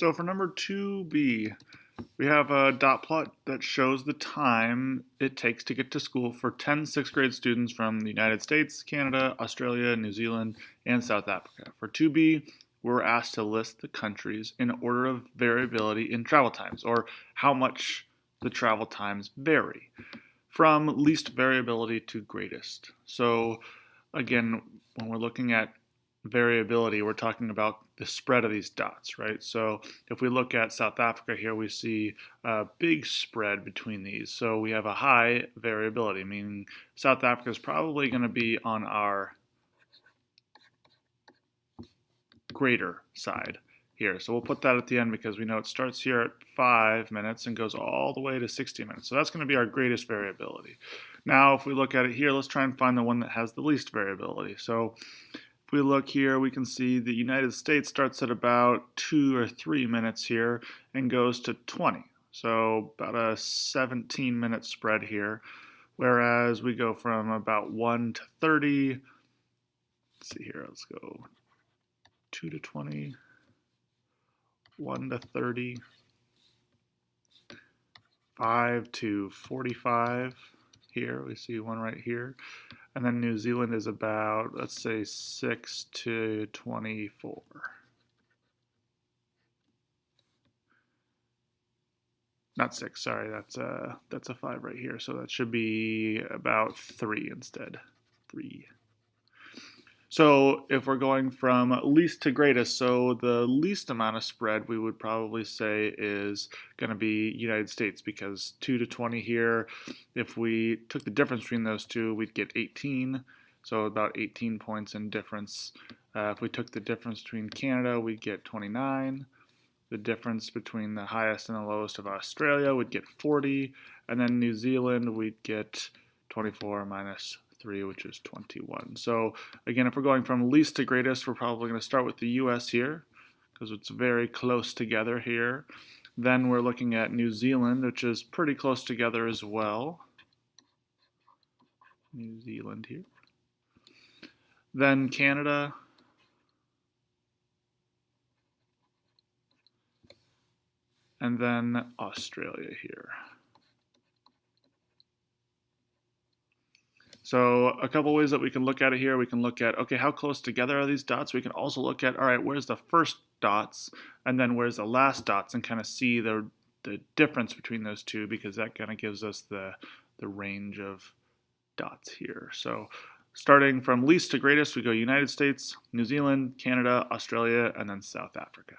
So for number 2B, we have a dot plot that shows the time it takes to get to school for 10 sixth grade students from the United States, Canada, Australia, New Zealand, and South Africa. For 2B, we're asked to list the countries in order of variability in travel times, or how much the travel times vary, from least variability to greatest. So again, when we're looking at variability, we're talking about the spread of these dots, right? So if we look at South Africa here, we see a big spread between these. So we have a high variability, meaning South Africa is probably going to be on our greater side here. So we'll put that at the end because we know it starts here at 5 minutes and goes all the way to 60 minutes. So that's going to be our greatest variability. Now, if we look at it here, let's try and find the one that has the least variability. So if we look here, we can see the United States starts at about 2 or 3 minutes here and goes to 20. So about a 17-minute spread here. Whereas we go from about 1 to 30. Let's see here, let's go 2 to 20, 1 to 30, 5 to 45. Here, we see one right here. And then New Zealand is about, let's say, 6 to 24. Not 6, sorry, that's a 5 right here. So that should be about 3 instead. 3. So if we're going from least to greatest, so the least amount of spread we would probably say is going to be United States, because 2 to 20 here, if we took the difference between those two, we'd get 18, so about 18 points in difference. If we took the difference between Canada, we'd get 29. The difference between the highest and the lowest of Australia would get 40, and then New Zealand, we'd get 24 minus 3, which is 21. So again, if we're going from least to greatest, we're probably going to start with the US here because it's very close together here. Then we're looking at New Zealand, which is pretty close together as well. New Zealand here. Then Canada. And then Australia here. So a couple ways that we can look at it here, we can look at, okay, how close together are these dots? We can also look at, all right, where's the first dots and then where's the last dots, and kind of see the difference between those two, because that kind of gives us the range of dots here. So starting from least to greatest, we go United States, New Zealand, Canada, Australia, and then South Africa.